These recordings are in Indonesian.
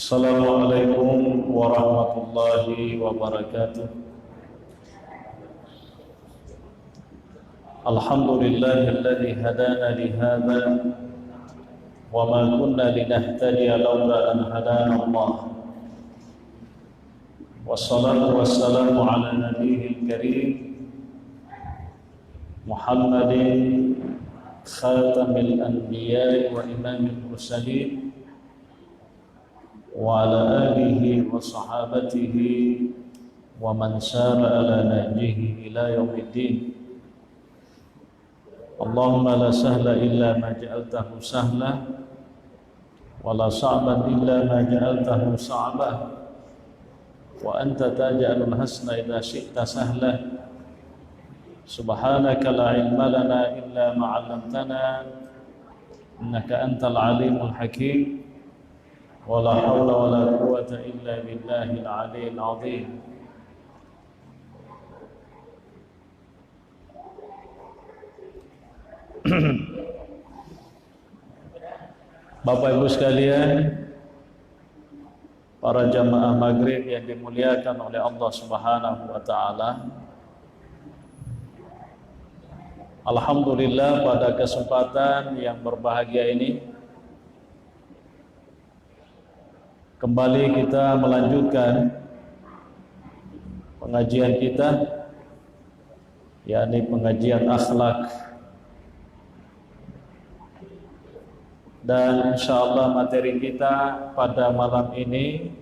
Assalamualaikum warahmatullahi wabarakatuh. Alhamdulillahilladzi hadana lihadza wa ma kunna linahtadiya laula an hadana Allah. Wassalatu wassalamu ala nabiyyil karim Muhammadin khatamil anbiya'i wa imamil mursalin wa ala alihi wa sahabatihi wa man sara ala nahjihi ila yaumiddin. Allahumma la sahla illa ma ja'altahu sahla wa la sa'ban illa ma ja'altahu sa'ba wa anta taj'alul hasna idza syi'ta sahla. Subhanaka la ilma lana illa ma 'allamtana innaka antal alimul hakim. Wala haula wala quwwata illa billahil aliyyil azim. Bapak Ibu sekalian, para jamaah maghrib yang dimuliakan oleh Allah Subhanahu wa taala. Alhamdulillah, pada kesempatan yang berbahagia ini kembali kita melanjutkan pengajian kita, yakni pengajian akhlak, dan insyaallah materi kita pada malam ini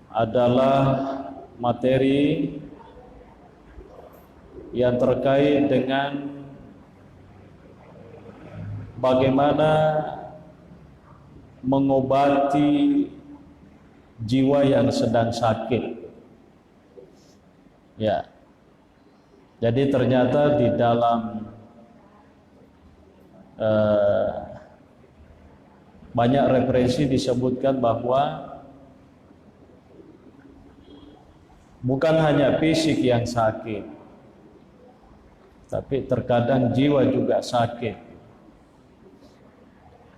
adalah materi yang terkait dengan bagaimana mengobati jiwa yang sedang sakit. Ya. Jadi ternyata di dalam banyak referensi disebutkan bahwa bukan hanya fisik yang sakit, tapi terkadang jiwa juga sakit.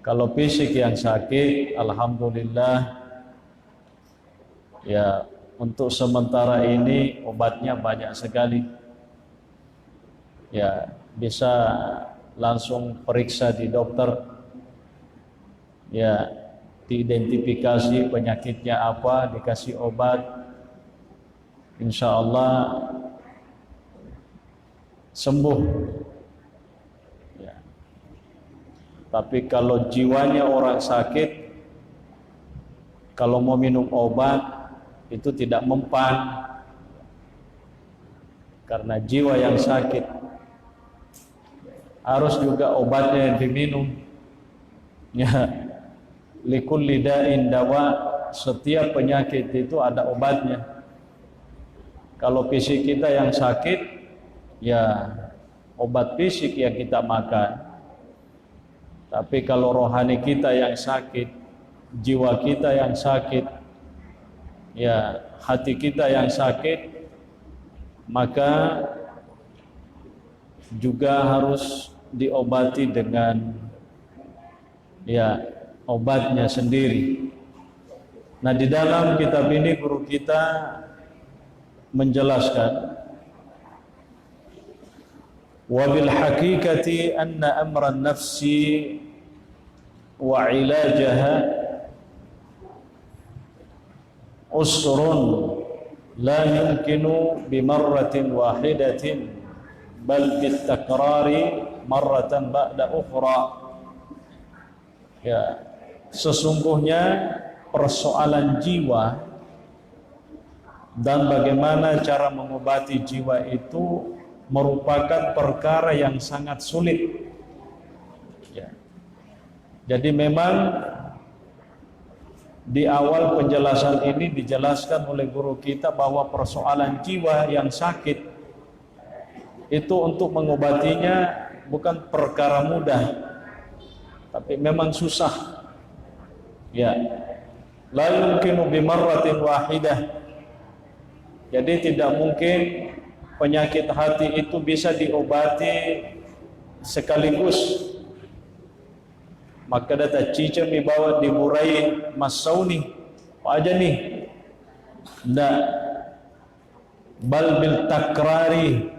Kalau fisik yang sakit, alhamdulillah, ya untuk sementara ini obatnya banyak sekali. Ya, bisa langsung periksa di dokter, ya diidentifikasi penyakitnya apa, dikasih obat, insya Allah sembuh. Tapi kalau jiwanya orang sakit, kalau mau minum obat itu tidak mempan, karena jiwa yang sakit harus juga obatnya yang diminum. Ya, likulli da'in dawa, setiap penyakit itu ada obatnya. Kalau fisik kita yang sakit, ya obat fisik yang kita makan. Tapi kalau rohani kita yang sakit, jiwa kita yang sakit, ya hati kita yang sakit, maka juga harus diobati dengan ya obatnya sendiri. Nah, di dalam kitab ini guru kita menjelaskan, wa bil haqiqati anna amran nafsi wa ilajaha usrun la yumkinu bimarratin wahidatin bal bitakrari marratan ba'da ukhra. Ya, sesungguhnya persoalan jiwa dan bagaimana cara mengobati jiwa itu merupakan perkara yang sangat sulit. Ya. Jadi memang di awal penjelasan ini dijelaskan oleh guru kita bahwa persoalan jiwa yang sakit itu untuk mengobatinya bukan perkara mudah, tapi memang susah. Ya, la yumkinu bimarratin wahidah. Jadi tidak mungkin penyakit hati itu bisa diobati sekaligus. maka data cica mi bawa dimurai masauni aja nih ndak bal bil takrari,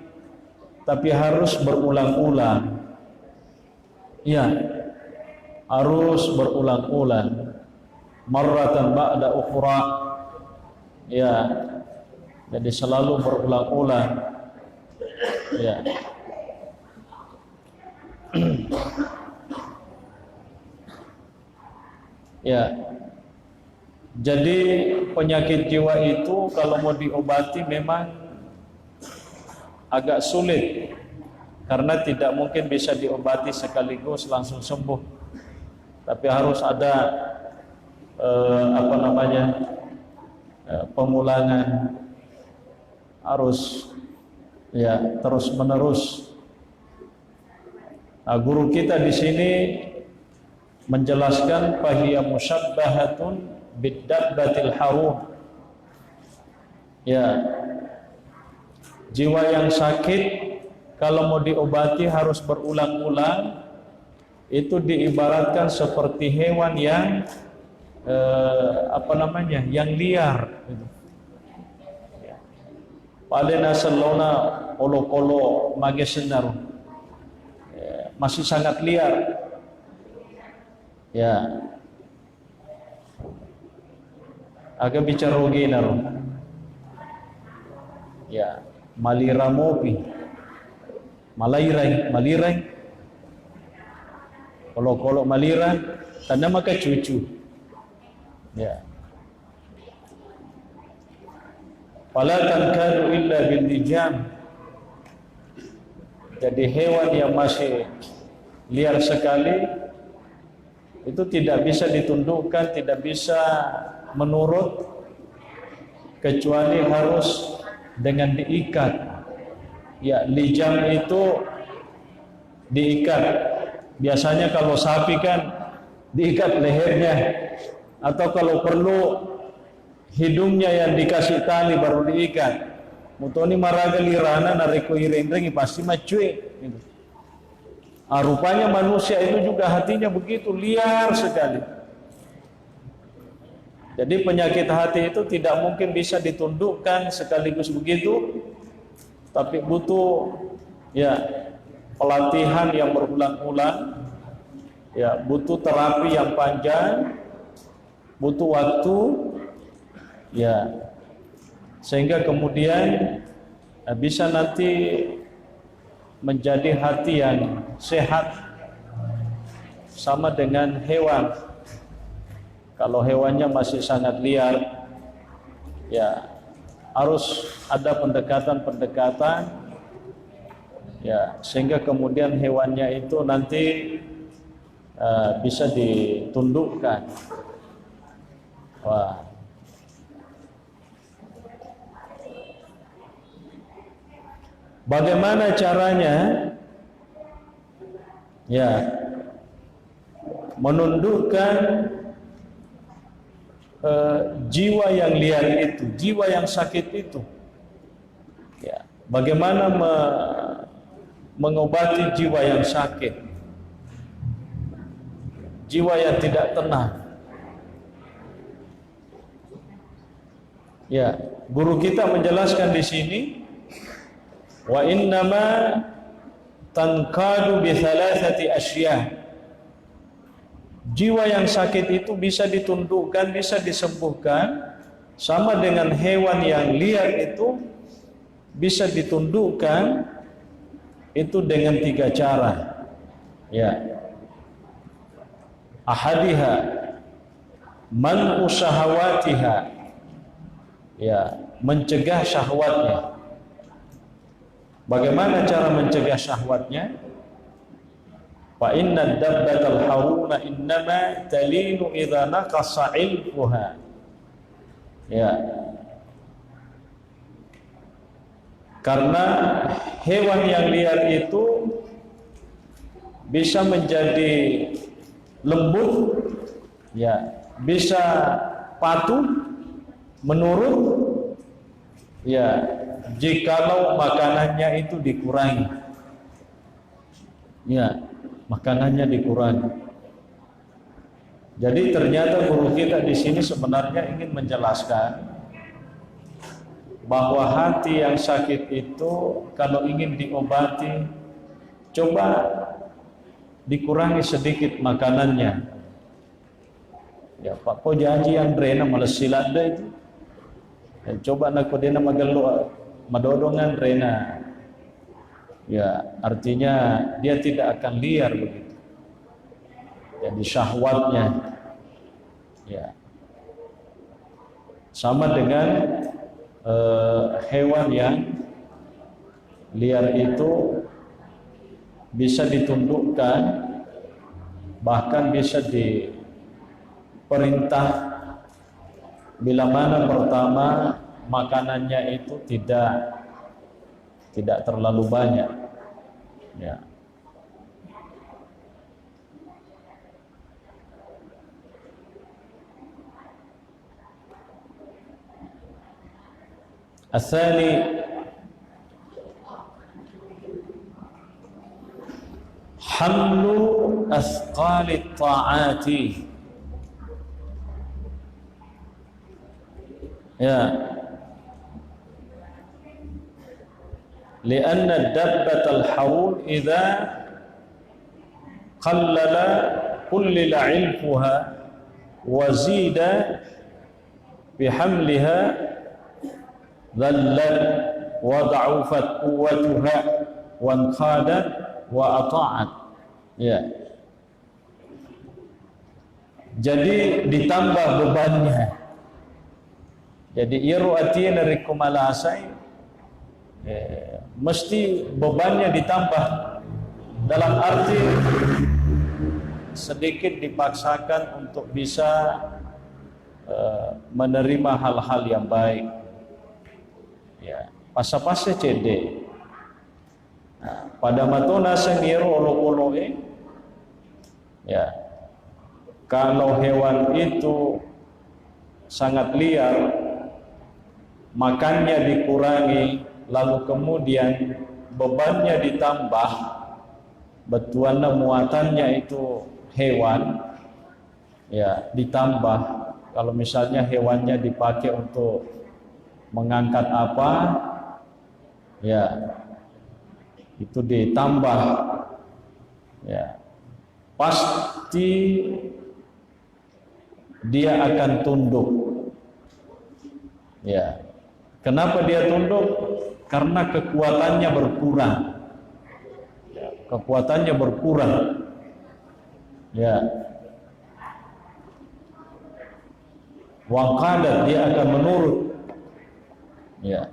tapi harus berulang-ulang. Ya, harus berulang-ulang. Marratan ba'da ukhra. Ya. Jadi selalu berulang-ulang. Ya. Ya. Jadi penyakit jiwa itu kalau mau diobati memang agak sulit, karena tidak mungkin bisa diobati sekaligus langsung sembuh, tapi harus ada pemulangan, harus ya terus menerus. Nah, guru kita di sini menjelaskan fahiya musyabbahatun bid-dabbatil harum. Ya, jiwa yang sakit kalau mau diobati harus berulang-ulang. Itu diibaratkan seperti hewan yang yang liar. Padena selona olo-olo mage senar, masih sangat liar. Ya, agak bicara naro. Ya, malira mopi, malirai, kolok malira, tanda maka cucu. Ya, fala tankadu illa bil lijam. Jadi hewan yang masih liar sekali itu tidak bisa ditundukkan, tidak bisa menurut, kecuali harus dengan diikat. Ya, lijam itu diikat. Biasanya kalau sapi kan diikat lehernya, atau kalau perlu hidungnya yang dikasih tali baru diikat. Mutoni maraga lirana nareko ireng-ireng pasti macue gitu. Rupanya manusia itu juga hatinya begitu liar sekali. Jadi penyakit hati itu tidak mungkin bisa ditundukkan sekaligus begitu, tapi butuh ya pelatihan yang berulang-ulang, ya butuh terapi yang panjang, butuh waktu, ya sehingga kemudian bisa nanti menjadi hati yang sehat, sama dengan hewan. Kalau hewannya masih sangat liar, ya harus ada pendekatan-pendekatan, ya sehingga kemudian hewannya itu nanti bisa ditundukkan. Wah. Bagaimana caranya? Ya, menundukkan jiwa yang liar itu, jiwa yang sakit itu. Ya, bagaimana mengobati jiwa yang sakit, jiwa yang tidak tenang? Ya, guru kita menjelaskan di sini, wa innama tankadu bi thalathati asya. Jiwa yang sakit itu bisa ditundukkan, bisa disembuhkan, sama dengan hewan yang liar itu bisa ditundukkan itu dengan 3 cara. Ya. Ahadiha man usahawatiha. Ya, mencegah syahwatnya. Bagaimana cara mencegah syahwatnya? Fa inna dabbatal haruna innama talinu idza naqasa ilfuha. Ya. Karena hewan yang liar itu bisa menjadi lembut, ya, bisa patuh, menurut, ya, jikalau makanannya itu dikurangi. Ya, makanannya dikurangi. Jadi ternyata guru kita di sini sebenarnya ingin menjelaskan bahwa hati yang sakit itu kalau ingin diobati, coba dikurangi sedikit makanannya. Ya Pak po janji yang drena malas silada itu. Dan coba nak kodena magalo madodongan drena. Ya artinya dia tidak akan liar begitu. Jadi syahwatnya ya sama dengan hewan yang liar itu bisa ditundukkan, bahkan bisa diperintah bila mana pertama makanannya itu tidak terlalu banyak ya. الثاني حمل أثقال الطاعات يا لأن الدبة الحول إذا قلل علفها وزيد بحملها ذلت وضعفت قوتها وانقادت وأطاعت ya. Jadi ditambah bebannya. Jadi iru atina dari kumalasai mesti bebannya ditambah, dalam arti sedikit dipaksakan untuk bisa menerima hal-hal yang baik. Ya, pasa-pasa cede. Nah, pada matona sendiri olo-oloe, ya, kalau hewan itu sangat liar, makannya dikurangi, lalu kemudian bebannya ditambah, betuana muatannya itu hewan, ya ditambah. Kalau misalnya hewannya dipakai untuk mengangkat apa, ya itu ditambah, ya pasti dia akan tunduk. Ya, kenapa dia tunduk? Karena kekuatannya berkurang. Ya, kekuatannya berkurang. Ya, waqadat, dia akan menurut. Ya,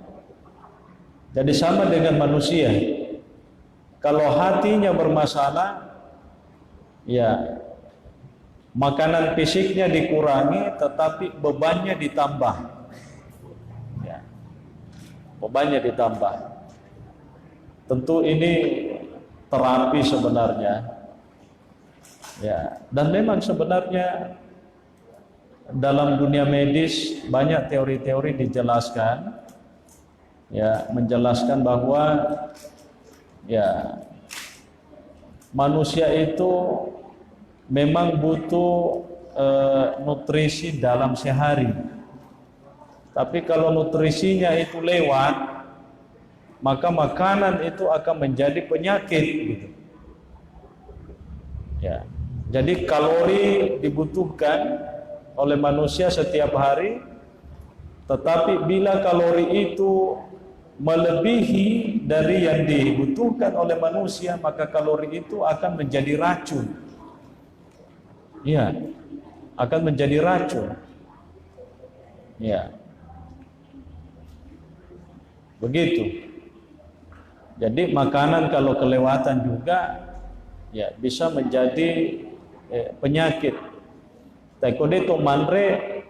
jadi sama dengan manusia. Kalau hatinya bermasalah, ya makanan fisiknya dikurangi, tetapi bebannya ditambah. Ya, bebannya ditambah. Tentu ini terapi sebenarnya. Ya, dan memang sebenarnya dalam dunia medis banyak teori-teori dijelaskan, ya menjelaskan bahwa ya manusia itu memang butuh nutrisi dalam sehari. Tapi kalau nutrisinya itu lewat, maka makanan itu akan menjadi penyakit gitu. Ya. Jadi kalori dibutuhkan oleh manusia setiap hari, tetapi bila kalori itu melebihi dari yang dibutuhkan oleh manusia, maka kalori itu akan menjadi racun. Ya, akan menjadi racun. Ya, begitu. Jadi makanan kalau kelewatan juga, ya bisa menjadi penyakit. Taikode to manre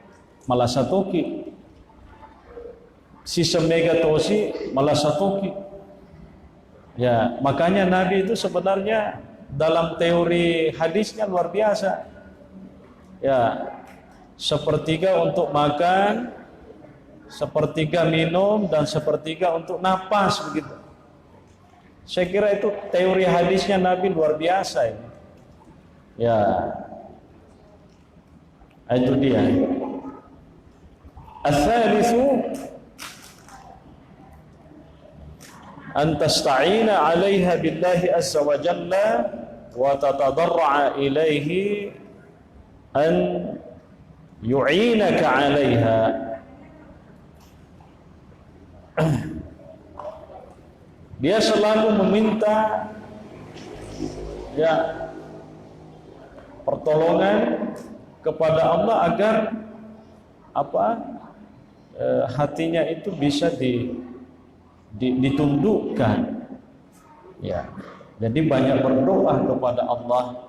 malasatoki, sistem megatosi malasatoki. Ya, makanya Nabi itu sebenarnya dalam teori hadisnya luar biasa. Ya, sepertiga untuk makan, sepertiga minum, dan sepertiga untuk napas begitu. Saya kira itu teori hadisnya Nabi luar biasa ya. Ya. Itu dia. Ats-tsalitsu an tasta'ina 'alaiha billahi azza wa jalla wa tatadarra'a ilaihi an yu'inaka 'alaiha. Dia selalu meminta ya pertolongan kepada Allah agar hatinya itu bisa ditundukkan. Ya. Jadi banyak berdoa kepada Allah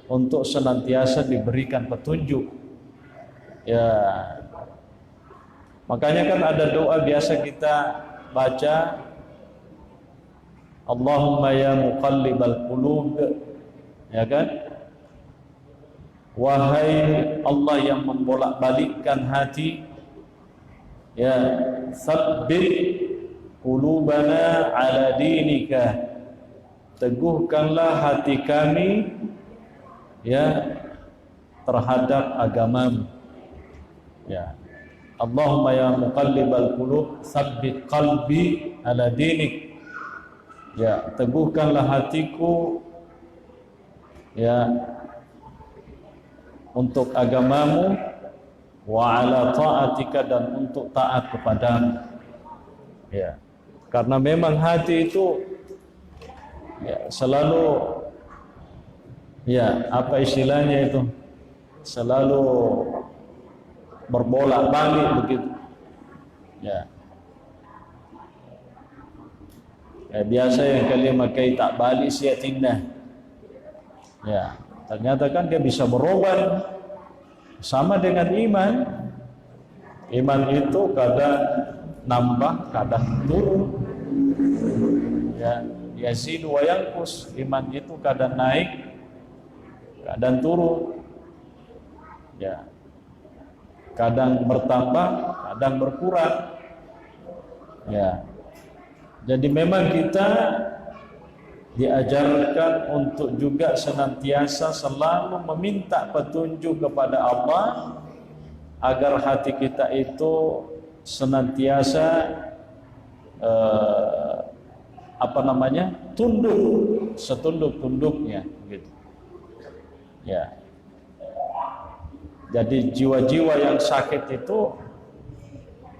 untuk senantiasa diberikan petunjuk. Ya. Makanya kan ada doa biasa kita baca, Allahumma ya muqallibal qulub, ya kan? Wahai Allah yang membolak-balikkan hati, ya tsabbit qulubana ala dinika, teguhkanlah hati kami ya terhadap agamamu. Ya. Allahumma ya muqallibal qulub tsabbit qalbi ala dinik. Ya, teguhkanlah hatiku ya untuk agamamu, wa ala ta'atika, dan untuk taat kepadamu. Ya. Karena memang hati itu ya selalu ya apa istilahnya itu? Selalu berbolak-balik begitu. Ya. Ya, biasa yang kalimat kai tak balik siatinah. Ya, ternyata kan dia bisa berubah sama dengan iman. Iman itu kadang nambah, kadang turun. Ya, yazidu wa yanqus. Iman itu kadang naik, kadang turun. Ya. Kadang bertambah, kadang berkurang. Ya. Jadi memang kita diajarkan untuk juga senantiasa selalu meminta petunjuk kepada Allah agar hati kita itu senantiasa tunduk, setunduk-tunduknya gitu. Ya. Jadi jiwa-jiwa yang sakit itu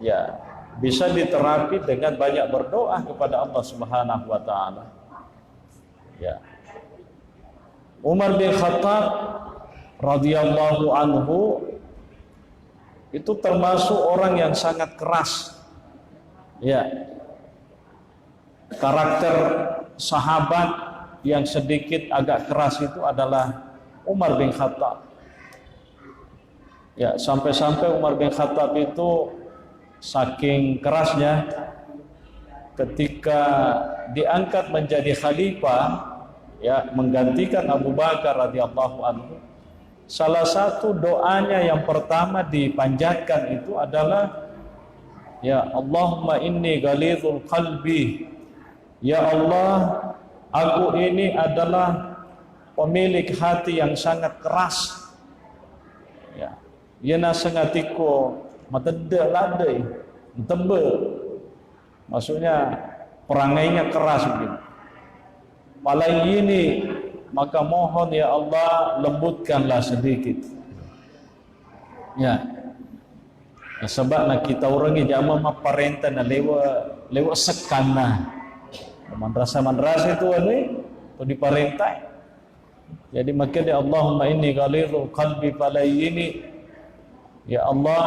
ya bisa diterapi dengan banyak berdoa kepada Allah Subhanahu wa taala. Ya. Umar bin Khattab radhiyallahu anhu itu termasuk orang yang sangat keras. Ya. Karakter sahabat yang sedikit agak keras itu adalah Umar bin Khattab. Ya, sampai-sampai Umar bin Khattab itu saking kerasnya ketika diangkat menjadi khalifah ya menggantikan Abu Bakar radhiyallahu anhu, salah satu doanya yang pertama dipanjatkan itu adalah ya Allahumma inni ghalidhul qalbi, ya Allah aku ini adalah pemilik hati yang sangat keras. Ya, yana sangatiku matedek ladai, tembe. Maksudnya perangainya keras begitu. Malah ini maka mohon ya Allah lembutkanlah sedikit. Ya. Sebab nak kita orang ini jama maparenta na lewa sekana. Madrasah itu ani tu diparentai. Jadi maka dia Allahumma inni ghalidhul qalbi falayini, ya Allah,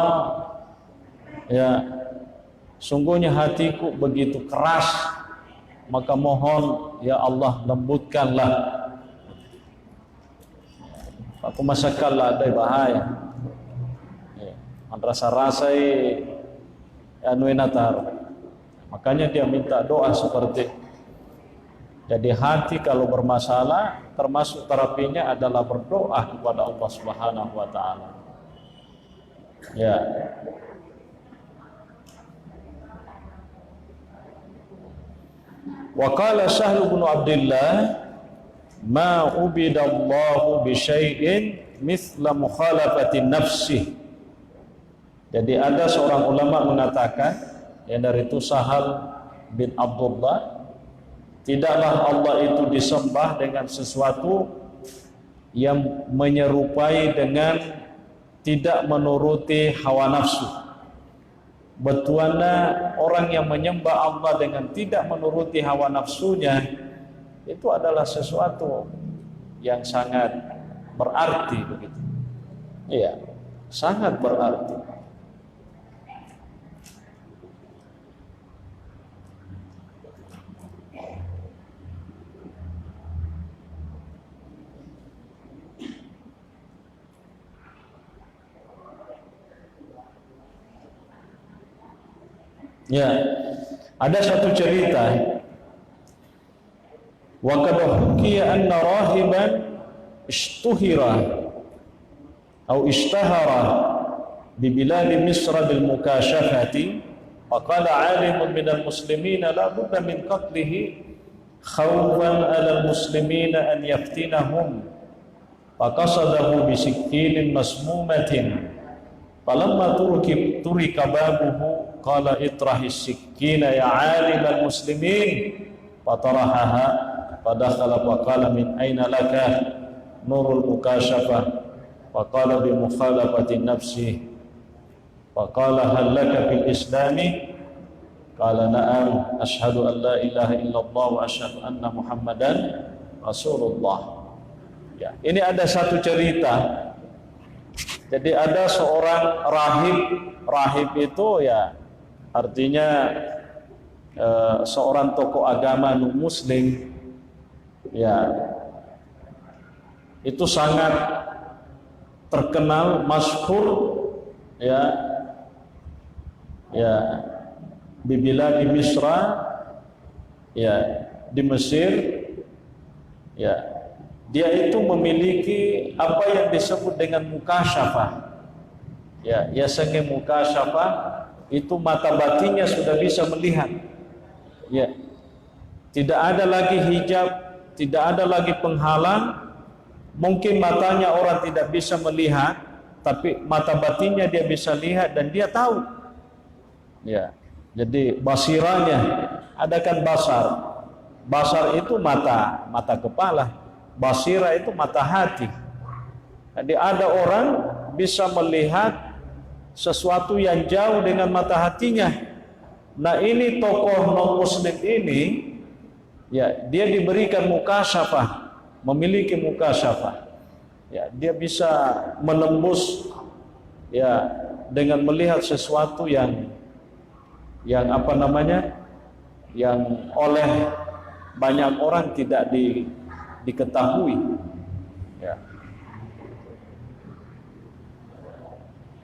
ya sungguhnya hatiku begitu keras, maka mohon ya Allah lembutkanlah. Aku masakallah ada bahaya. Rasa-rasai anuinatar. Makanya dia minta doa seperti. Jadi hati kalau bermasalah termasuk terapinya adalah berdoa kepada Allah Subhanahu wa taala. Ya. Wa qala Sahl bin Abdullah ma ubidallahu bi syai'in mithla mukhalafati nafsi. Jadi ada seorang ulama mengatakan, yang dari itu Sahal bin Abdullah, tidaklah Allah itu disembah dengan sesuatu yang menyerupai dengan tidak menuruti hawa nafsu. Betuana orang yang menyembah Allah dengan tidak menuruti hawa nafsunya, itu adalah sesuatu yang sangat berarti begitu. Iya, sangat berarti. Ya, ada satu cerita. Wa qad hukiya anna rahiban ishtuhira atau ishtahara bi bilad Misr bil mukashafati wa qala 'alimun minal muslimin la budda min qatlihi khawfan 'ala al muslimin an yaftinahum fa qasadahu bi sikkinin masmumatin falamma turika babuhu qala itrahis sikkina ya 'alimal muslimin fatarahaha fadakhala wa qala min aina laka nurul mukashafah wa qala bi mukhalafati nafsi wa qala hal laka fil islami qala na'am asyhadu an la ilaha illallah wa asyhadu anna muhammadan rasulullah. Ya, ini ada satu cerita. Jadi ada seorang rahib itu ya artinya seorang tokoh agama non muslim, ya itu sangat terkenal, masyhur, ya bibilad di Misra, ya di Mesir, ya dia itu memiliki apa yang disebut dengan mukasyafah. Ya senge mukasyafah itu mata batinnya sudah bisa melihat. Ya. Tidak ada lagi hijab, tidak ada lagi penghalang. Mungkin matanya orang tidak bisa melihat, tapi mata batinnya dia bisa lihat dan dia tahu. Ya. Jadi basiranya, ada kan basar. Basar itu mata kepala. Basira itu mata hati. Jadi ada orang bisa melihat sesuatu yang jauh dengan mata hatinya. Nah ini tokoh non muslim ini, ya dia diberikan mukasyafah, memiliki mukasyafah. Ya dia bisa menembus, ya dengan melihat sesuatu yang apa namanya, yang oleh banyak orang tidak diketahui, ya.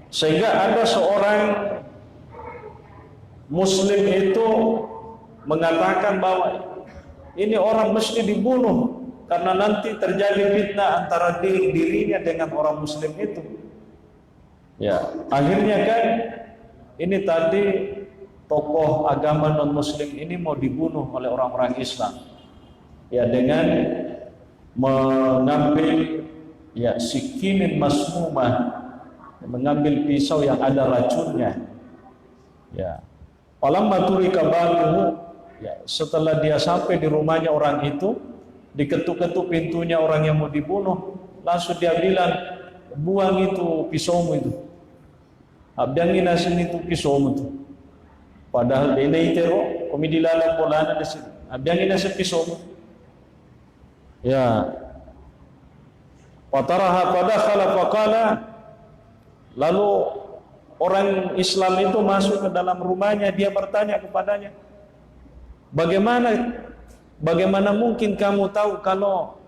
Sehingga ada seorang muslim itu mengatakan bahwa ini orang mesti dibunuh karena nanti terjadi fitnah antara dirinya dengan orang muslim itu. Ya, akhirnya kan ini tadi tokoh agama non muslim ini mau dibunuh oleh orang-orang Islam. Ya dengan mengambil ya sikinin masmumah, mengambil pisau yang ada racunnya. Ya. Falamma turika babuhu, ya setelah dia sampai di rumahnya orang itu, diketuk-ketuk pintunya orang yang mau dibunuh, langsung dia bilang, buang itu pisaumu itu. Abdangi nasin itu pisaumu itu. Padahal ini itero, kami dilalang polana di sini. Abdangi nasin pisaumu. Ya, fataraha fadakhala faqala, lalu orang Islam itu masuk ke dalam rumahnya, dia bertanya kepadanya, bagaimana mungkin kamu tahu kalau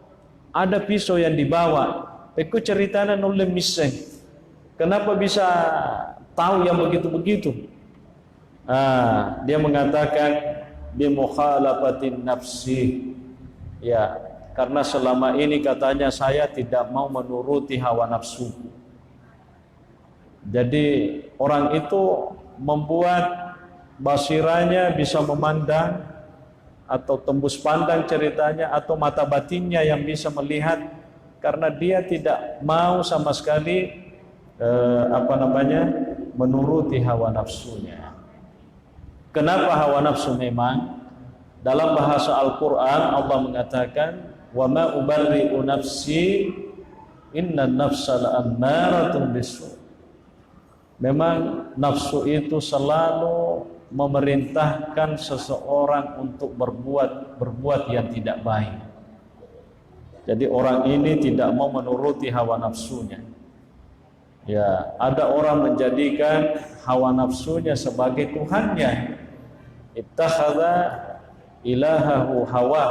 ada pisau yang dibawa? Aku ceritanya nulim miseng, kenapa bisa tahu yang begitu-begitu? Dia mengatakan bi mukhalafatin nafsi, ya karena selama ini katanya saya tidak mau menuruti hawa nafsu. Jadi orang itu membuat basiranya bisa memandang atau tembus pandang ceritanya, atau mata batinnya yang bisa melihat karena dia tidak mau sama sekali menuruti hawa nafsunya. Kenapa hawa nafsu? Memang dalam bahasa Al-Quran Allah mengatakan, wa ma ubarri'u nafsi innan nafsa la'ammaratun bisu'. Memang nafsu itu selalu memerintahkan seseorang untuk berbuat yang tidak baik. Jadi orang ini tidak mau menuruti hawa nafsunya. Ya, ada orang menjadikan hawa nafsunya sebagai Tuhannya. Ittakhadha ilahahu hawa.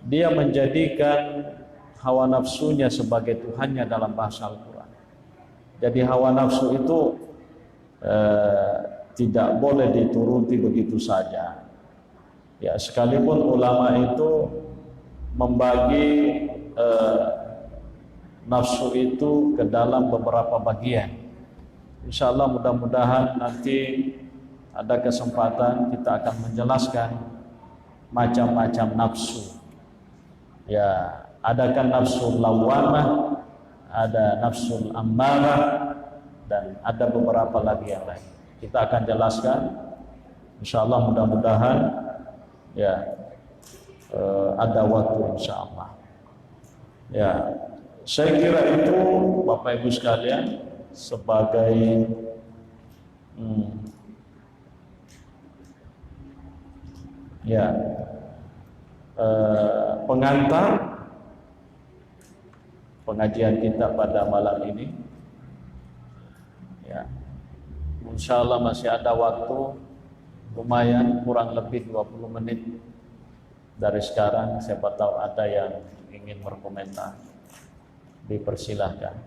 Dia menjadikan hawa nafsunya sebagai Tuhannya dalam bahasa Al-Quran. Jadi hawa nafsu itu tidak boleh dituruti begitu saja. Ya, sekalipun ulama itu membagi nafsu itu ke dalam beberapa bagian. Insya Allah mudah-mudahan nanti ada kesempatan kita akan menjelaskan macam-macam nafsu. Ya, adakan nafsu lawamah, ada nafsu ammarah, dan ada beberapa lagi yang lain. Kita akan jelaskan, insya Allah mudah-mudahan ya ada waktu insya Allah. Ya, saya kira itu Bapak Ibu sekalian sebagai pengantar pengajian kita pada malam ini. Ya, insya Allah masih ada waktu lumayan, kurang lebih 20 menit dari sekarang. Siapa tahu ada yang ingin berkomentar, dipersilahkan.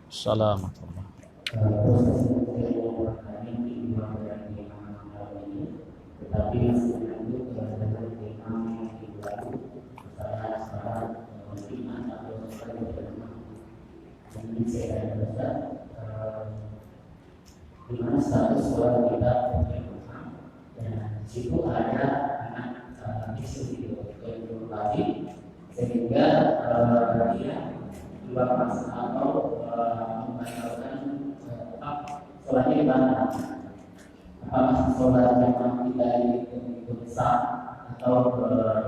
Assalamualaikum. Tetapi itu di mana status sekolah kita dan di situ ada anak isu itu lagi, sehingga dia juga masuk atau membatalkan sholatnya di mana, apakah sholat memang tidak itu besar atau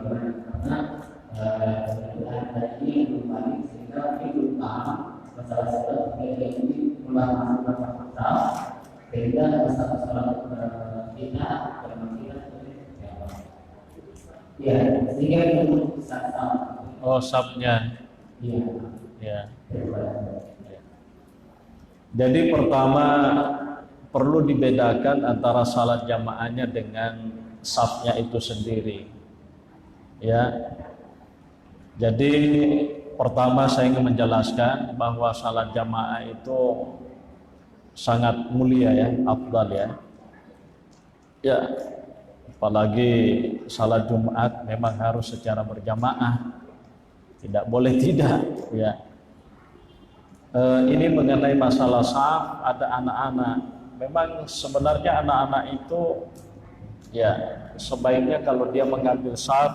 gimana, karena ada ini belum balik sehingga belum paham masalah sholat ini mulai masuk dalam masalah sehingga status sholat kita memang tidak ya, sehingga itu sah. Oh, sabnya. Iya. Ya. Jadi pertama perlu dibedakan antara salat jamaahnya dengan safnya itu sendiri. Ya. Jadi pertama saya ingin menjelaskan bahwa salat jamaah itu sangat mulia ya, afdal ya. Ya. Apalagi salat Jumat memang harus secara berjamaah. Tidak boleh tidak, ya. Ini mengenai masalah saf, ada anak-anak. Memang sebenarnya anak-anak itu ya sebaiknya kalau dia mengambil saf,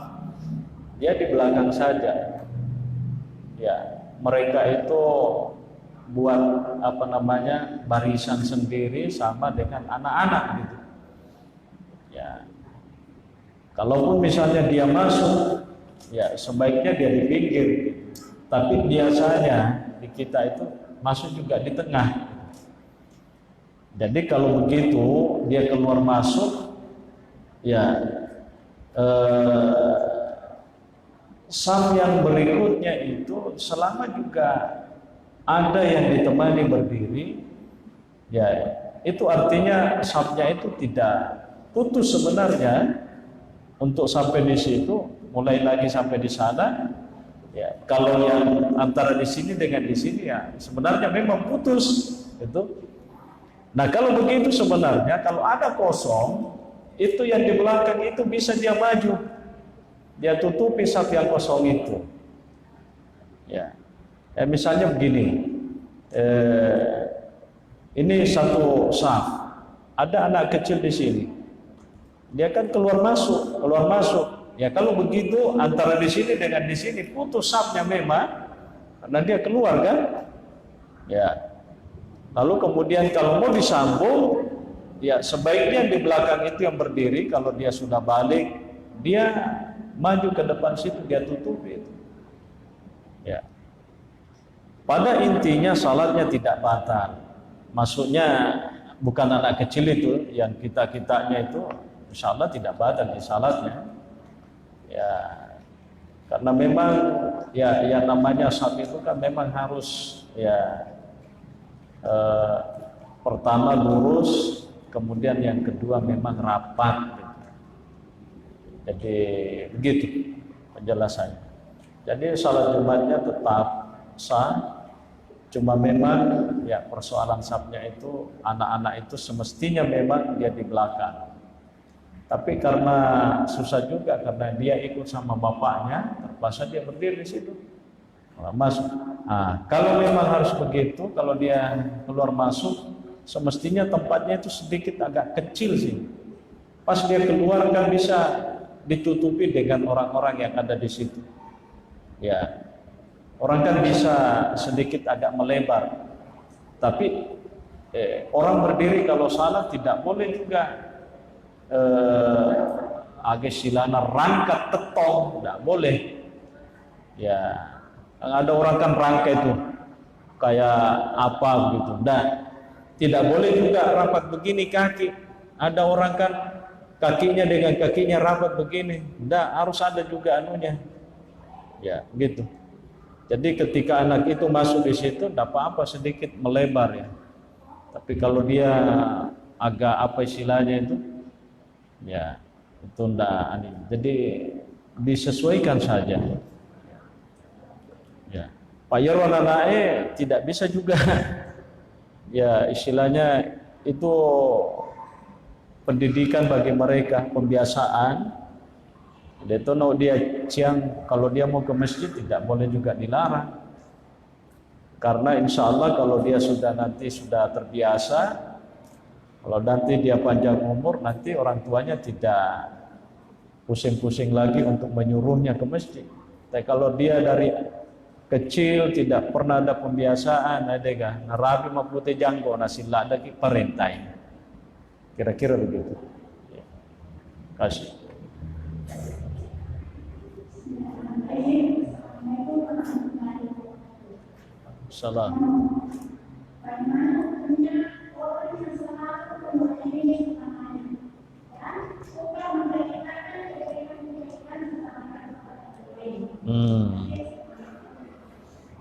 dia di belakang saja. Ya, mereka itu buat barisan sendiri sama dengan anak-anak gitu. Ya. Kalaupun misalnya dia masuk, ya sebaiknya dia di pinggir. Tapi biasanya di kita itu masuk juga di tengah. Jadi kalau begitu dia keluar masuk, ya saf yang berikutnya itu selama juga ada yang ditemani berdiri, ya itu artinya safnya itu tidak putus sebenarnya. Untuk sampai di situ, mulai lagi sampai di sana, ya kalau yang antara di sini dengan di sini ya sebenarnya memang putus itu. Nah kalau begitu sebenarnya kalau ada kosong, itu yang di belakang itu bisa dia maju, dia tutupi saf yang kosong itu. Ya, misalnya begini, ini satu saf, ada anak kecil di sini, dia kan keluar masuk. Ya kalau begitu antara di sini dengan di sini putus safnya memang, karena dia keluar kan. Ya. Lalu kemudian kalau mau disambung, ya sebaiknya di belakang itu yang berdiri, kalau dia sudah balik, dia maju ke depan situ, dia tutupi itu. Ya. Pada intinya salatnya tidak batal. Maksudnya bukan anak kecil itu, yang kita-kitanya itu insya Allah tidak batal di salatnya. Ya, karena memang ya yang namanya saf itu kan memang harus ya pertama lurus, kemudian yang kedua memang rapat gitu. Jadi begitu penjelasannya. Jadi salat Jumatnya tetap sah, cuma memang ya persoalan safnya itu anak-anak itu semestinya memang dia di belakang. Tapi karena susah juga, karena dia ikut sama bapaknya, terpaksa dia berdiri di situ. Masuk. Nah, kalau memang harus begitu, kalau dia keluar masuk, semestinya tempatnya itu sedikit agak kecil sih. Pas dia keluar kan bisa ditutupi dengan orang-orang yang ada di situ. Ya, orang kan bisa sedikit agak melebar. Tapi orang berdiri kalau salat tidak boleh juga agak silana rangkat tetong, tidak boleh. Ya, ada orang kan rangka itu kayak apa gitu. Dan tidak boleh juga rapat begini kaki. Ada orang kan kakinya dengan kakinya rapat begini. Tidak, harus ada juga anunya. Ya, gitu. Jadi ketika anak itu masuk di situ, tidak apa-apa sedikit melebar ya. Tapi kalau dia agak apa istilahnya itu, ya itu ndak aneh. Jadi disesuaikan saja. Ya. Payarwan anaknya tidak bisa juga. Ya istilahnya itu pendidikan bagi mereka, pembiasaan. Dia tahu dia siang kalau dia mau ke masjid tidak boleh juga dilarang. Karena insya Allah kalau dia nanti sudah terbiasa, kalau nanti dia panjang umur, nanti orang tuanya tidak pusing-pusing lagi untuk menyuruhnya ke masjid. Tapi kalau dia dari kecil tidak pernah ada pembiasaan, ada narabi mapute janggo nasila ada perintah. Kira-kira begitu. Ya. Kasih. Salam.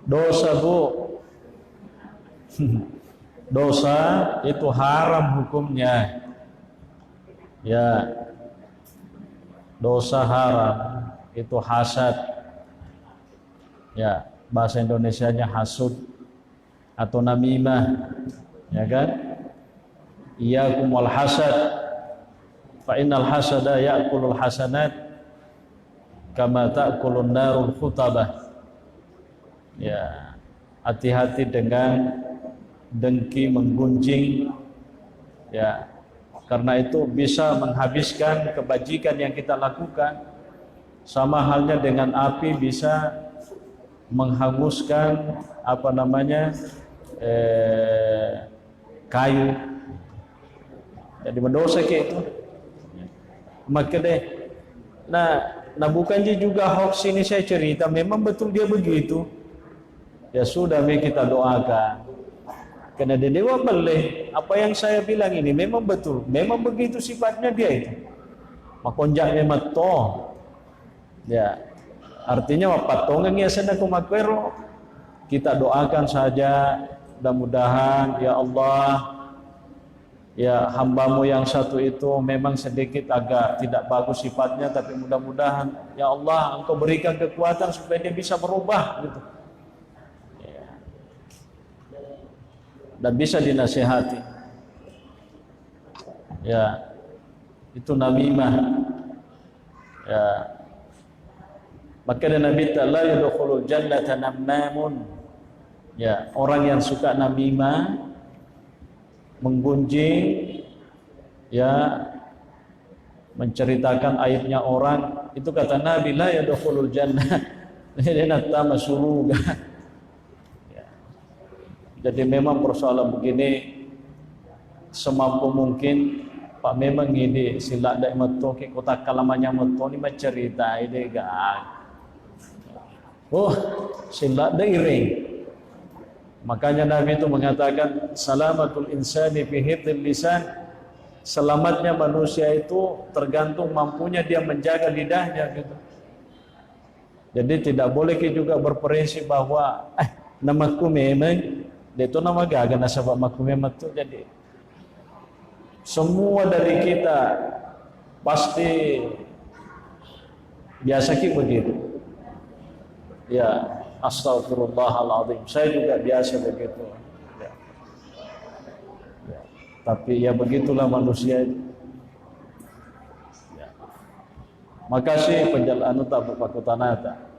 Dosa bu, dosa itu haram hukumnya. Ya, dosa haram itu hasad. Ya, bahasa Indonesianya hasud atau namimah, ya kan? Iyyakum wal hasad, fa innal hasada ya'kulul hasanat kama ta'kulun narul khutabah. Ya, hati-hati dengan dengki menggunjing. Ya, karena itu bisa menghabiskan kebajikan yang kita lakukan. Sama halnya dengan api bisa menghanguskan kayu. Jadi mendosa kayak itu. Maka deh. Nah bukan juga hoax ini saya cerita, memang betul dia begitu. Ya sudah, kita doakan. Karena dia dewa boleh. Apa yang saya bilang ini memang betul, memang begitu sifatnya dia itu. Makonjaknya mato. Ya, artinya patongan ya sana kumakwero. Kita doakan saja, mudah-mudahan ya Allah, ya hambamu yang satu itu memang sedikit agak tidak bagus sifatnya, tapi mudah-mudahan ya Allah engkau berikan kekuatan supaya dia bisa berubah gitu. Ya. Dan bisa dinasihati. Ya, itu namimah. Ya. Maka Nabi ta'ala yadkhulul jannata namnamun. Ya, orang yang suka namimah, menggunjing, ya, menceritakan aibnya orang, itu kata Nabi la yadkhulul jannah. Dia nak surga. Ya. Jadi memang persoalan begini semampu mungkin Pak memang ini sila dak meto ke kota kalamanya meto ni mencerita ide gak. Oh, sila dak iring. Makanya Nabi itu mengatakan salamatul insani fi hifdzil lisan. Selamatnya manusia itu tergantung mampunya dia menjaga lidahnya gitu. Jadi tidak boleh kita juga berprinsip bahwa namaku memang dia itu nama gagal nasabah maku memang tu jadi semua dari kita pasti biasa kita begitu. Ya, astagfirullahaladzim. Saya juga biasa begitu. Ya. Ya. Tapi ya begitulah manusia. Ya. Makasih penjelasan tak berpakutanata.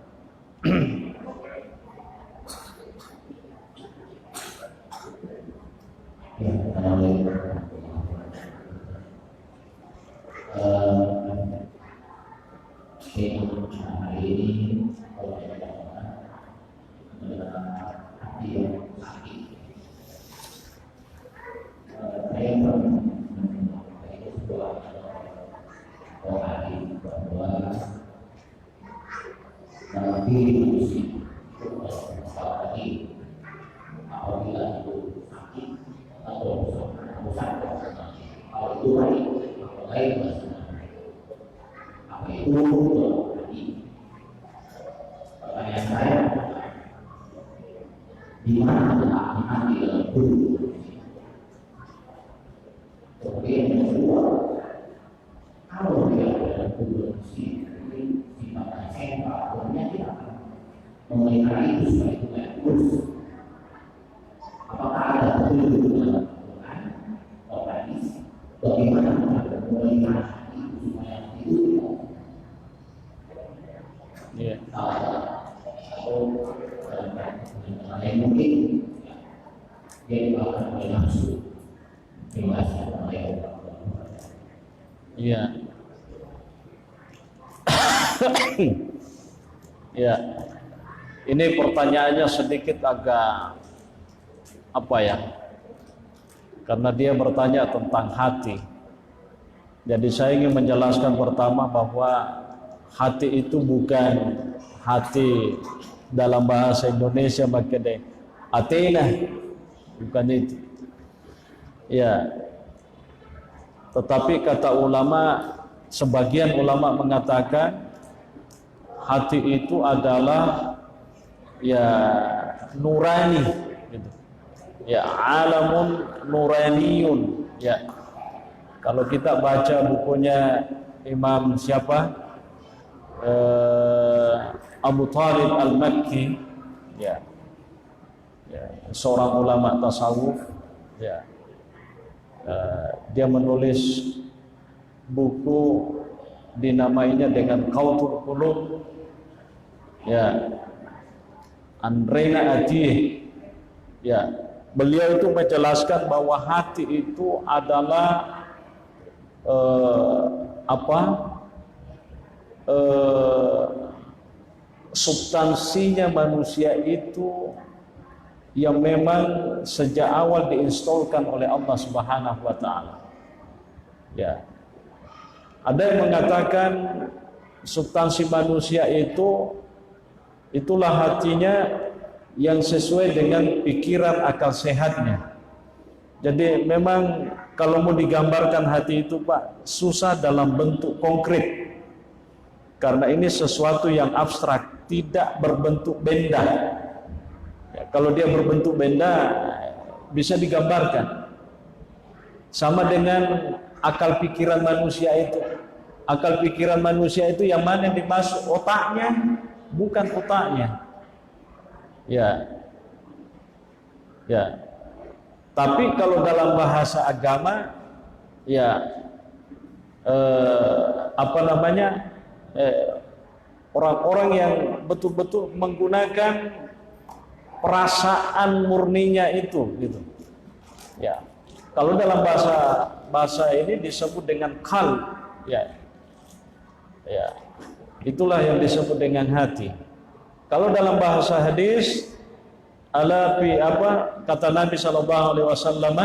Di mana ada di dalam tubuh. Kemudian yang kedua, kalau dia ada dalam tubuh manusia, sifatnya sentral, dia akan memelihara itu supaya itu tidak kurus. Apakah ada petunjuk dalam Al-Quran, hadis, bagaimana memelihara itu supaya itu tidak yang mungkin dia akan langsung dewasa oleh Iya. Ya. Ini pertanyaannya sedikit agak apa ya? Karena dia bertanya tentang hati. Jadi saya ingin menjelaskan pertama bahwa hati itu bukan hati dalam bahasa Indonesia makanya Athena, bukan itu. Ya. Tetapi kata ulama, sebagian ulama mengatakan hati itu adalah ya nurani gitu. Ya alamun nuraniyun. Ya. Kalau kita baca bukunya Imam siapa? Abu Talib Al-Makki, ya, seorang ulama tasawuf, ya, dia menulis buku dinamainya dengan Qautul Qulub, ya, Andrena Atih, ya, beliau itu menjelaskan bahwa hati itu adalah substansinya manusia itu yang memang sejak awal diinstalkan oleh Allah Subhanahu wa taala. Ya. Ada yang mengatakan substansi manusia itu itulah hatinya yang sesuai dengan pikiran akal sehatnya. Jadi memang kalau mau digambarkan hati itu Pak, susah dalam bentuk konkret. Karena ini sesuatu yang abstrak, tidak berbentuk benda. Ya, kalau dia berbentuk benda, bisa digambarkan. Sama dengan akal pikiran manusia itu. Akal pikiran manusia itu yang mana yang dimasuk otaknya, bukan otaknya. Ya, ya. Tapi kalau dalam bahasa agama, ya, orang-orang yang betul-betul menggunakan perasaan murninya itu gitu. Ya. Kalau dalam bahasa ini disebut dengan qalb, ya. Ya. Itulah yang disebut dengan hati. Kalau dalam bahasa hadis ala fi apa kata Nabi sallallahu alaihi wasallam,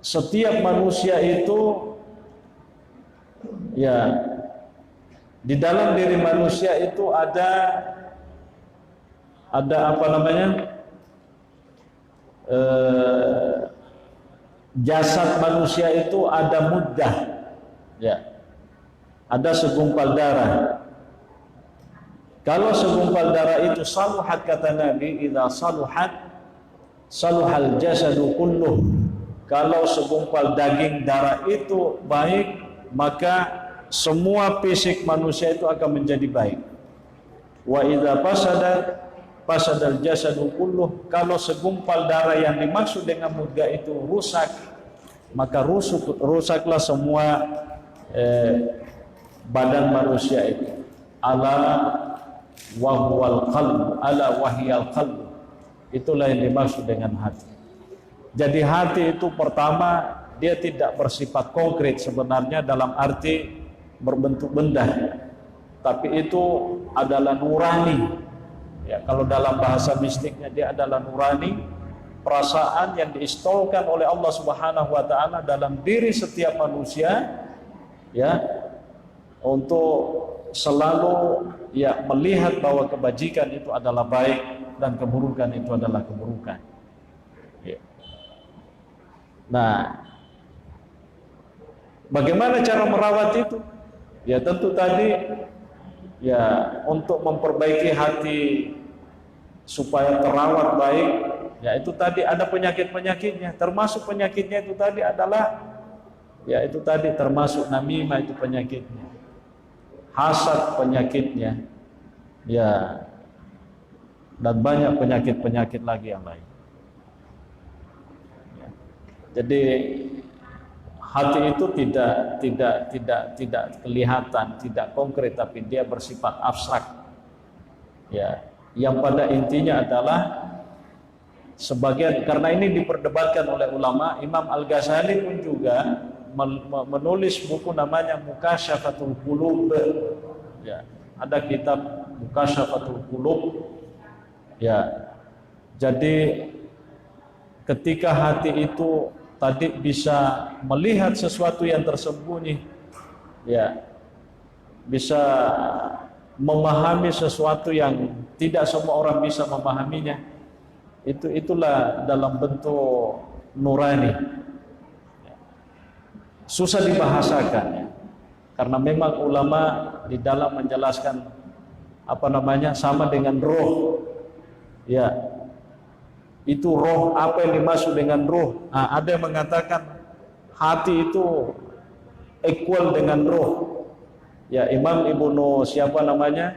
setiap manusia itu ya di dalam diri manusia itu ada apa namanya jasad manusia itu ada muddah, ya, ada segumpal darah. Kalau segumpal darah itu saluhat, kata Nabi, idza saluhat saluhal jasadu kulluh. Kalau segumpal daging darah itu baik, maka semua fisik manusia itu akan menjadi baik. Wa idza fasadal jasadu kulluh. Kalau segumpal darah yang dimaksud dengan mudghah itu rusak, maka rusaklah semua badan manusia itu. Ala wahwal qalb, ala wahyal qalb. Itulah yang dimaksud dengan hati. Jadi hati itu pertama dia tidak bersifat konkret sebenarnya dalam arti berbentuk benda, tapi itu adalah nurani. Ya, kalau dalam bahasa mistiknya dia adalah nurani, perasaan yang diinstalkan oleh Allah Subhanahu wa taala dalam diri setiap manusia, ya, untuk selalu ya melihat bahwa kebajikan itu adalah baik dan keburukan itu adalah keburukan. Ya. Nah, bagaimana cara merawat itu? Ya tentu tadi ya untuk memperbaiki hati supaya terawat baik, ya itu tadi ada penyakit-penyakitnya. Termasuk penyakitnya itu tadi adalah ya itu tadi termasuk namimah itu penyakitnya. Hasad penyakitnya. Ya. Dan banyak penyakit-penyakit lagi yang lain. Ya. Jadi hati itu tidak kelihatan, tidak konkret, tapi dia bersifat abstrak. Ya, yang pada intinya adalah sebagian, karena ini diperdebatkan oleh ulama. Imam Al-Ghazali pun juga menulis buku namanya Mukasyafatul Qulub. Ya, ada kitab Mukasyafatul Qulub. Ya, jadi ketika hati itu tadi bisa melihat sesuatu yang tersembunyi, ya, bisa memahami sesuatu yang tidak semua orang bisa memahaminya. Itulah dalam bentuk nurani. Susah dibahasakan, ya. Karena memang ulama di dalam menjelaskan apa namanya sama dengan roh, ya. Itu roh, apa yang dimaksud dengan roh? Nah, ada yang mengatakan hati itu equal dengan roh. Ya, Imam Ibnu siapa namanya?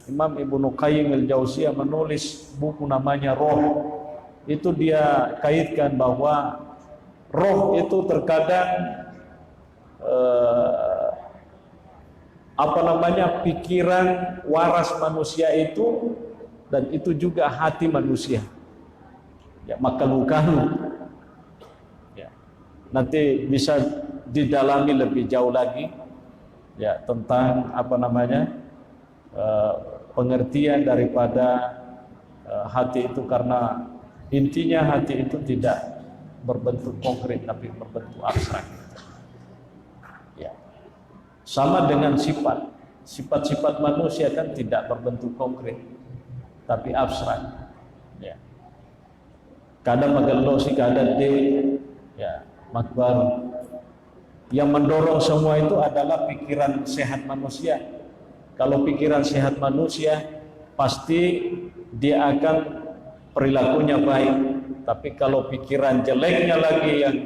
Imam Ibnu Qayyim al-Jauziyah menulis buku namanya Roh. Itu dia kaitkan bahwa roh itu terkadang apa namanya pikiran waras manusia itu, dan itu juga hati manusia. Ya, makalu-kalu. Ya. Nanti bisa didalami lebih jauh lagi, ya, tentang apa namanya pengertian daripada hati itu, karena intinya hati itu tidak berbentuk konkret tapi berbentuk abstrak. Ya. Sama dengan sifat-sifat manusia kan tidak berbentuk konkret tapi abstrak. Ya. Kadang magelosi, kadang ya, makbar. Yang mendorong semua itu adalah pikiran sehat manusia. Kalau pikiran sehat manusia, pasti dia akan perilakunya baik. Tapi kalau pikiran jeleknya lagi yang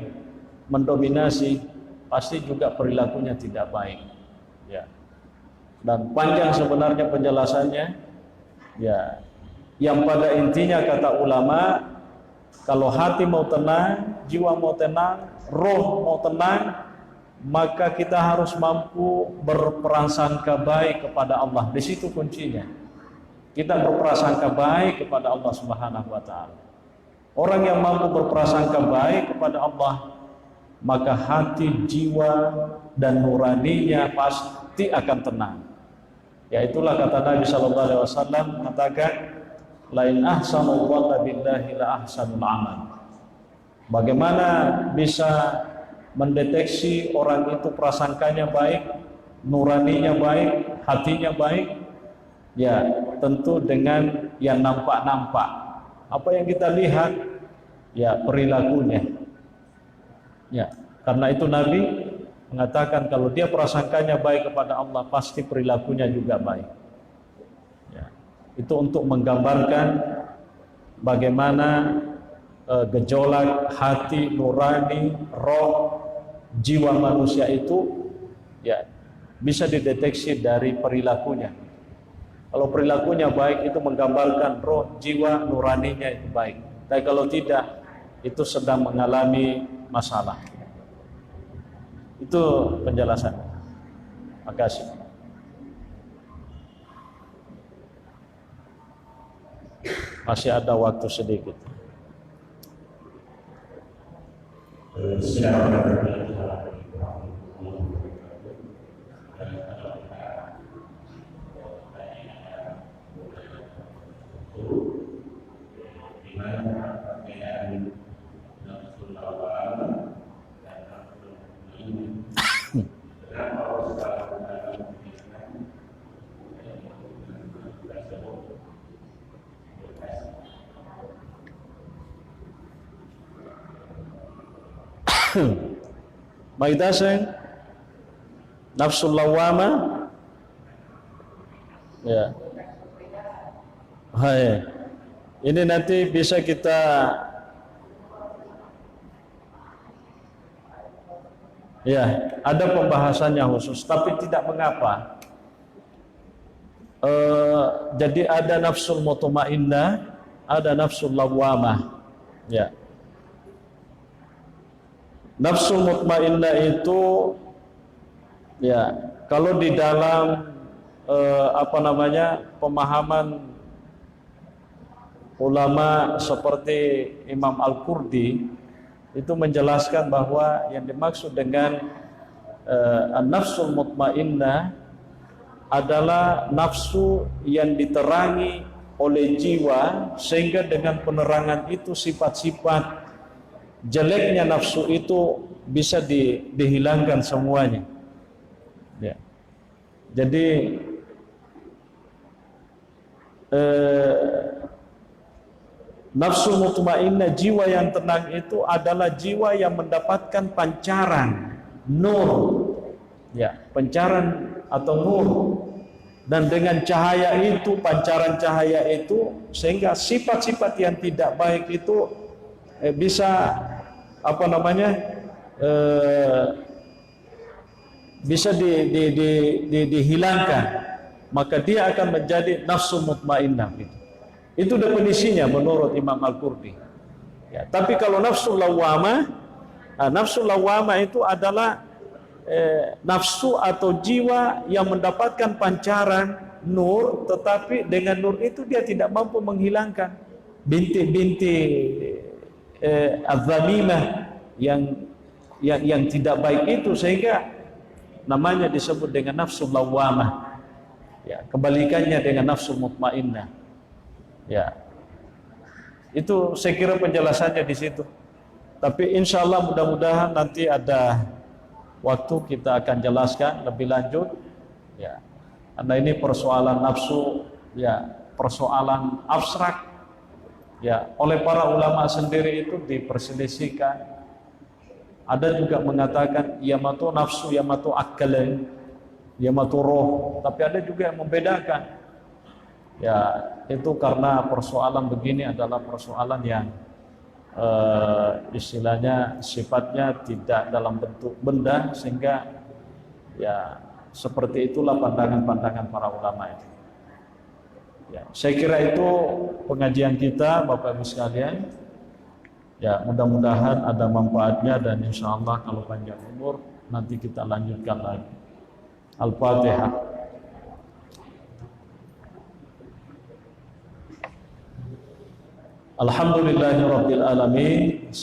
mendominasi, pasti juga perilakunya tidak baik. Ya. Dan panjang sebenarnya penjelasannya. Ya. Yang pada intinya kata ulama, kalau hati mau tenang, jiwa mau tenang, roh mau tenang, maka kita harus mampu berprasangka baik kepada Allah. Di situ kuncinya. kita berprasangka baik kepada Allah Subhanahu wa taala. Orang yang mampu berprasangka baik kepada Allah, maka hati, jiwa dan nuraninya pasti akan tenang. Ya, itulah kata Nabi sallallahu alaihi wasallam, katakan lain ahsanu dhanna billahi la ahsanul amal. Bagaimana bisa mendeteksi orang itu prasangkanya baik, nuraninya baik, hatinya baik? Ya, tentu dengan yang nampak-nampak. Apa yang kita lihat? Ya, perilakunya. Ya, karena itu Nabi mengatakan kalau dia prasangkanya baik kepada Allah, pasti perilakunya juga baik. Ya, itu untuk menggambarkan bagaimana gejolak hati, nurani, roh, jiwa manusia itu ya bisa dideteksi dari perilakunya. Kalau perilakunya baik, itu menggambarkan roh, jiwa, nuraninya itu baik. Tapi kalau tidak, itu sedang mengalami masalah. Itu penjelasannya. Makasih. Masih ada waktu sedikit. Maitasen nafsul lawama ya. Hai. Ini nanti bisa kita ya, ada pembahasannya khusus, tapi tidak mengapa. Jadi ada nafsul mutmainnah, ada nafsul lawamah. Ya. Nafsul mutmainnah itu ya, kalau di dalam pemahaman ulama seperti Imam Al-Qurdi itu menjelaskan bahwa yang dimaksud dengan nafsul mutmainnah adalah nafsu yang diterangi oleh jiwa, sehingga dengan penerangan itu sifat-sifat jeleknya nafsu itu bisa dihilangkan semuanya. Ya. Jadi nafsu mutmainnah, jiwa yang tenang itu adalah jiwa yang mendapatkan pancaran nur, ya, pancaran atau nur, dan dengan cahaya itu, pancaran cahaya itu, sehingga sifat-sifat yang tidak baik itu bisa bisa dihilangkan, maka dia akan menjadi nafsu mutmainnah. Itu definisinya menurut Imam Al-Qurdi. Ya, tapi kalau nafsu lawamah itu adalah nafsu atau jiwa yang mendapatkan pancaran nur, tetapi dengan nur itu dia tidak mampu menghilangkan bintik-bintik az-zalimah yang tidak baik itu, sehingga namanya disebut dengan nafsu lawamah. Ya, kebalikannya dengan nafsu mutmainnah. Ya, itu saya kira penjelasannya di situ. Tapi insya Allah mudah-mudahan nanti ada waktu kita akan jelaskan lebih lanjut. Ya, karena ini persoalan nafsu, ya, persoalan abstrak. Ya, oleh para ulama sendiri itu diperselisihkan. Ada juga mengatakan yamatu nafsu, yamatu akal, yamatu roh. Tapi ada juga yang membedakan. Ya, itu karena persoalan begini adalah persoalan yang istilahnya sifatnya tidak dalam bentuk benda, sehingga ya seperti itulah pandangan-pandangan para ulama itu. Ya, saya kira itu pengajian kita, Bapak Ibu sekalian. Ya, mudah-mudahan ada manfaatnya, dan insya Allah kalau panjang umur nanti kita lanjutkan lagi. Al-Fatihah. Alhamdulillahirabbil alamin.